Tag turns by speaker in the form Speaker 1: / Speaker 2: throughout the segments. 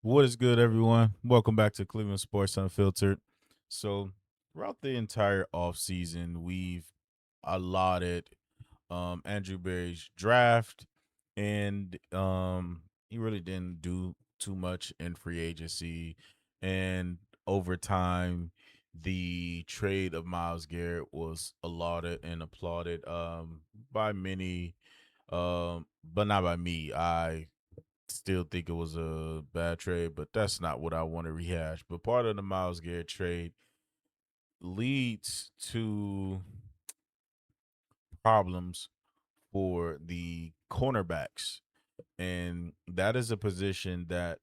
Speaker 1: What is good, everyone? Welcome back to Cleveland Sports Unfiltered. So, throughout the entire offseason, we've allotted Andrew Berry's draft, and he really didn't do too much in free agency. And over time, the trade of Miles Garrett was allotted and applauded by many, but not by me. I still think it was a bad trade, but that's not what I want to rehash. But part of the Miles Garrett trade leads to problems for the cornerbacks. And that is a position that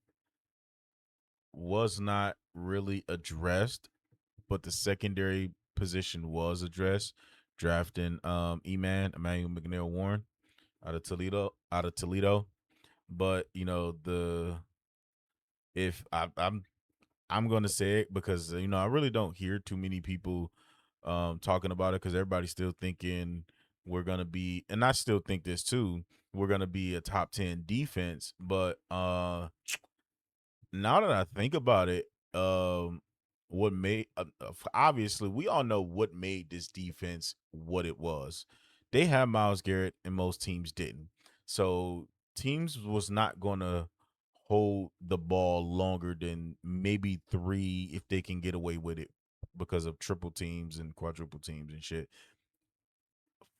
Speaker 1: was not really addressed, but the secondary position was addressed, drafting Emmanuel McNair Warren out of Toledo. But the if I'm gonna say it because I really don't hear too many people talking about it because everybody's still thinking we're gonna be, and I still think this too. We're gonna be a top 10 defense, but now that I think about it, what made obviously we all know what made this defense what it was. They had Miles Garrett, and most teams didn't. So teams was not gonna hold the ball longer than maybe three if they can get away with it because of triple teams and quadruple teams and shit.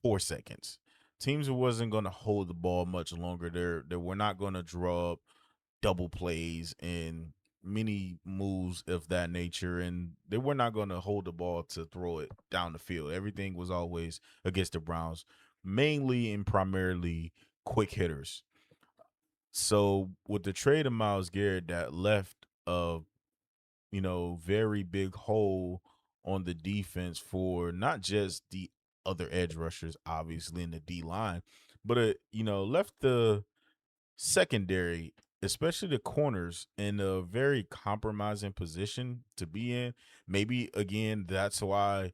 Speaker 1: 4 seconds. Teams wasn't gonna hold the ball much longer. They were not gonna draw up double plays and many moves of that nature, and they were not going to hold the ball to throw it down the field. Everything was always against the Browns, mainly and primarily quick hitters. So with the trade of Miles Garrett, that left a very big hole on the defense for not just the other edge rushers, obviously in the D line, but it left the secondary, especially the corners, in a very compromising position to be in. Maybe again, that's why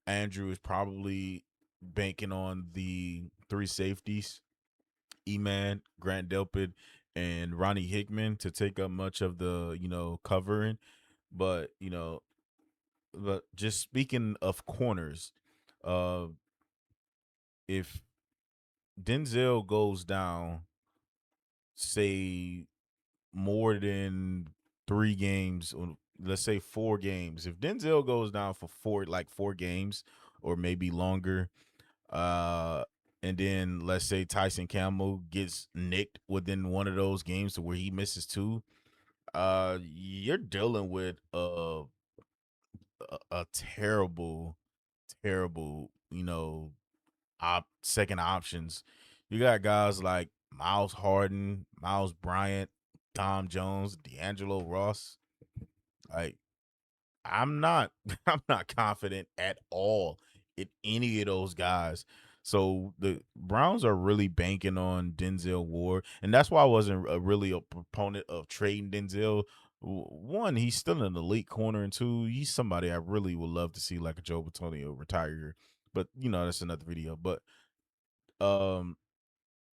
Speaker 1: Andrew is probably banking on the three safeties, Eman, Grant Delpit, and Ronnie Hickman to take up much of the, covering. But, but just speaking of corners, uh if Denzel goes down, say more than 3 games, or let's say 4 games. If Denzel goes down for like 4 games or maybe longer, uh, and then let's say Tyson Campbell gets nicked within one of those games to where he misses two, you're dealing with a terrible, terrible, second options. You got guys like Miles Harden, Miles Bryant, Tom Jones, D'Angelo Ross. Like I'm not I'm not confident at all in any of those guys. So the Browns are really banking on Denzel Ward, and that's why I wasn't really a proponent of trading Denzel. One, he's still an elite corner, and two, he's somebody I really would love to see like a Joe Batonio retire. But that's another video. But um,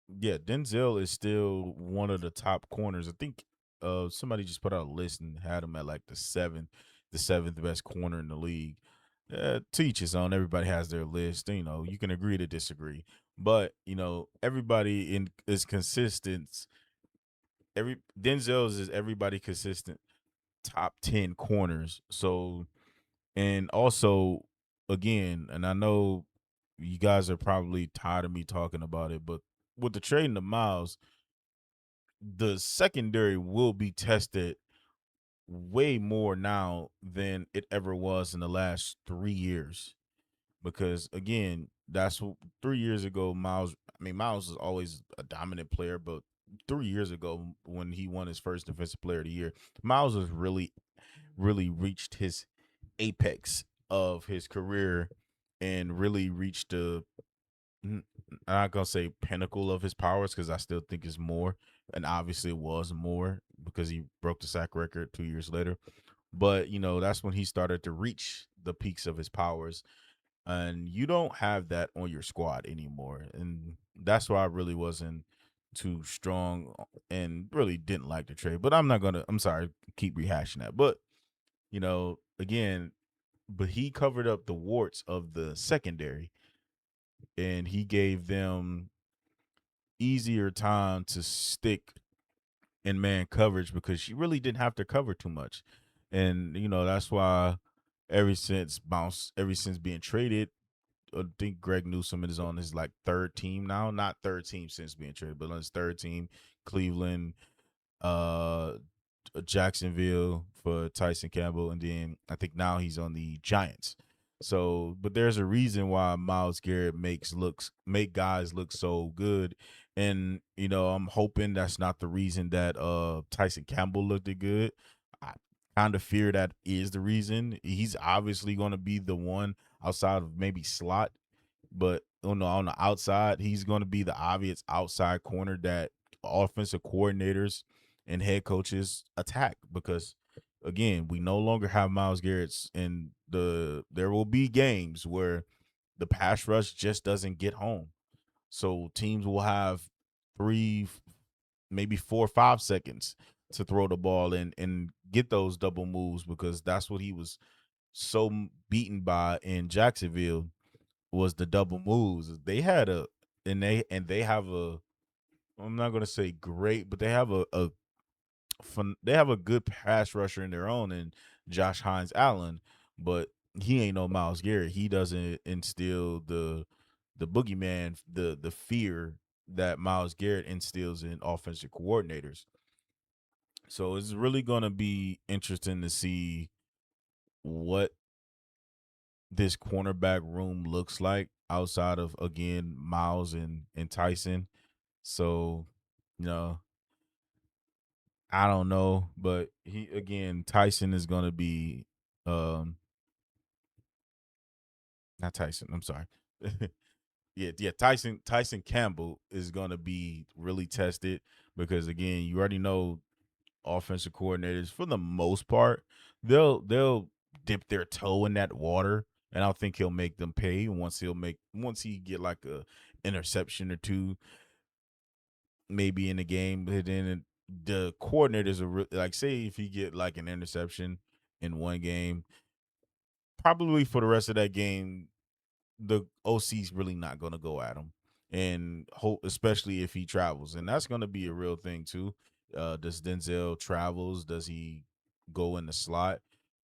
Speaker 1: yeah, Denzel is still one of the top corners. I think somebody just put out a list and had him at like the seventh best corner in the league. Teach his own. Everybody has their list. You can agree to disagree, but everybody in is consistent. Every Denzel's is everybody consistent top 10 corners. So, and also again, and I know you guys are probably tired of me talking about it, but with the trading of Miles, the secondary will be tested way more now than it ever was in the last 3 years. Because again, that's what 3 years ago, Miles. I mean, Miles is always a dominant player, but 3 years ago, when he won his first Defensive Player of the Year, Miles was really, really reached his apex of his career and really reached the I'm not gonna say pinnacle of his powers because I still think it's more, and obviously it was more because he broke the sack record 2 years later. But that's when he started to reach the peaks of his powers, and you don't have that on your squad anymore, and that's why I really wasn't. too strong and really didn't like the trade. But I'm not gonna. I'm sorry, keep rehashing that. But again, but he covered up the warts of the secondary, and he gave them easier time to stick in man coverage because she really didn't have to cover too much. And that's why ever since being traded, I think Greg Newsome is on his like third team now. Not third team since being traded, but on his third team, Cleveland, uh Jacksonville for Tyson Campbell, and then I think now he's on the Giants. So, but there's a reason why Miles Garrett make guys look so good, and I'm hoping that's not the reason that Tyson Campbell looked it good. I kind of fear that is the reason. He's obviously going to be the one outside of maybe slot, but on the outside, he's going to be the obvious outside corner that offensive coordinators and head coaches attack because again, we no longer have Miles Garrett's and there will be games where the pass rush just doesn't get home. So teams will have 3 maybe 4 or 5 seconds to throw the ball and get those double moves because that's what he was so beaten by in Jacksonville was the double moves. They had a and they have a I'm not gonna say great, but they have a they have a good pass rusher in their own and Josh Hines Allen, but he ain't no Miles Garrett. He doesn't instill the boogeyman, the fear that Miles Garrett instills in offensive coordinators. So it's really gonna be interesting to see what this cornerback room looks like outside of again Miles and Tyson. So, you know, I don't know, but he again Tyson is going to be um not Tyson, I'm sorry. Yeah, Tyson Campbell is going to be really tested because again, you already know offensive coordinators for the most part, they'll dip their toe in that water and I think he'll make them pay once he get like a interception or two maybe in the game. But then the coordinators are like, say if he get like an interception in one game, probably for the rest of that game, the OC's really not going to go at him, and hope especially if he travels, and that's going to be a real thing too. Does Denzel travels? Does he go in the slot?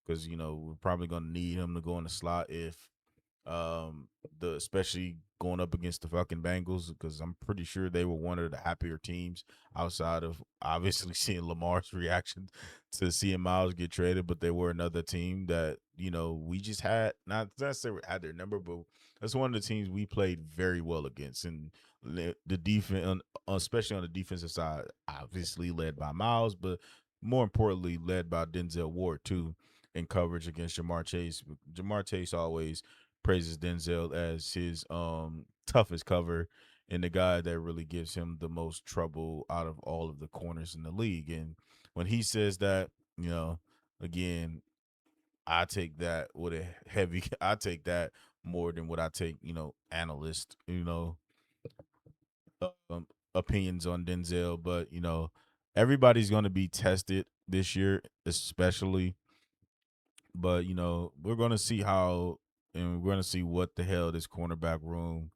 Speaker 1: Because we're probably going to need him to go in the slot if um the especially going up against the fucking Bengals because I'm pretty sure they were one of the happier teams outside of obviously seeing Lamar's reaction to seeing Miles get traded, but they were another team that we just had not necessarily had their number, but that's one of the teams we played very well against, and the defense, especially on the defensive side, obviously led by Miles, but more importantly led by Denzel Ward too in coverage against Jamar Chase. Jamar Chase always praises Denzel as his toughest cover and the guy that really gives him the most trouble out of all of the corners in the league. And when he says that, you know, again, I take that with a heavy I take that more than what I take, analyst, opinions on Denzel, but everybody's going to be tested this year, especially, but we're going to see how, and we're going to see what the hell this cornerback room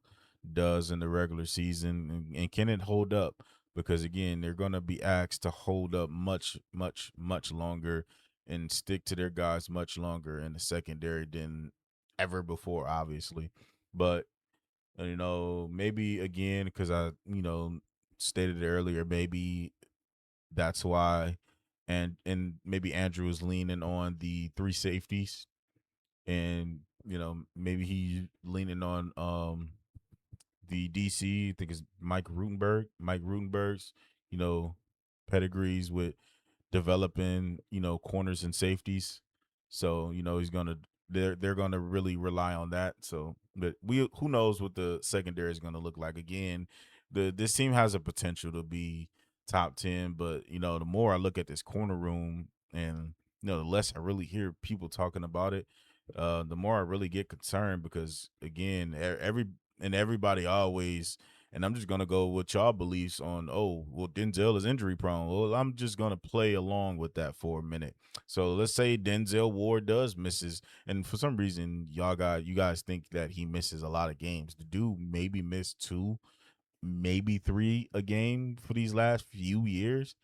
Speaker 1: does in the regular season, and can it hold up? Because again, they're going to be asked to hold up much, much, much longer and stick to their guys much longer in the secondary than ever before, obviously. But maybe again, because I stated it earlier, maybe that's why, and maybe Andrew is leaning on the three safeties, and maybe he's leaning on the DC. I think it's Mike Rutenberg. Mike Rutenberg's you know pedigrees with developing corners and safeties. So he's gonna they're gonna really rely on that. So, but we who knows what the secondary is gonna look like. Again, this team has a potential to be top 10, but the more I look at this corner room and the less I really hear people talking about it, the more I really get concerned because again, everybody always And I'm just gonna go with y'all beliefs on, oh, well, Denzel is injury prone. Well, I'm just gonna play along with that for a minute. So let's say Denzel Ward does misses, and for some reason you guys think that he misses a lot of games. The dude maybe missed two, maybe three a game for these last few years.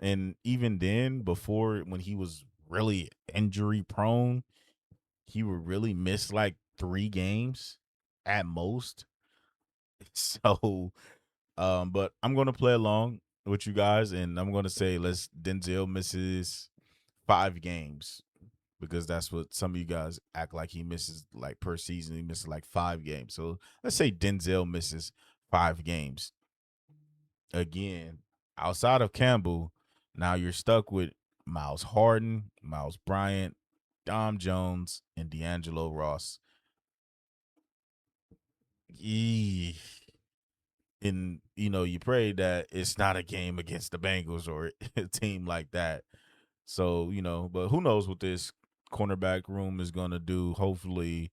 Speaker 1: And even then, before when he was really injury prone, he would really miss like 3 games at most. So but I'm gonna play along with you guys, and I'm gonna say let's Denzel misses 5 games because that's what some of you guys act like he misses like per season. He misses like 5 games. So let's say Denzel misses 5 games. Again, outside of Campbell, now you're stuck with Miles Harden, Miles Bryant, Dom Jones, and D'Angelo Ross. Eee. And you pray that it's not a game against the Bengals or a team like that. So, but who knows what this cornerback room is gonna do. Hopefully,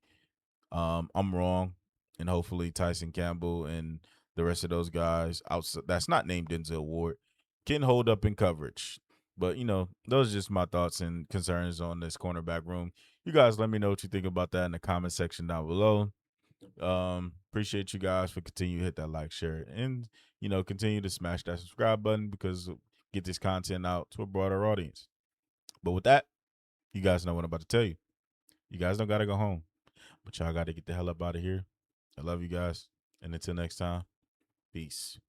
Speaker 1: I'm wrong, and hopefully Tyson Campbell and the rest of those guys outside that's not named Denzel Ward can hold up in coverage. But those are just my thoughts and concerns on this cornerback room. You guys let me know what you think about that in the comment section down below. Appreciate you guys for continue to hit that like, share, and continue to smash that subscribe button because get this content out to a broader audience. But with that, you guys know what I'm about to tell you. You guys don't gotta go home, but y'all gotta get the hell up out of here. I love you guys, and until next time, peace.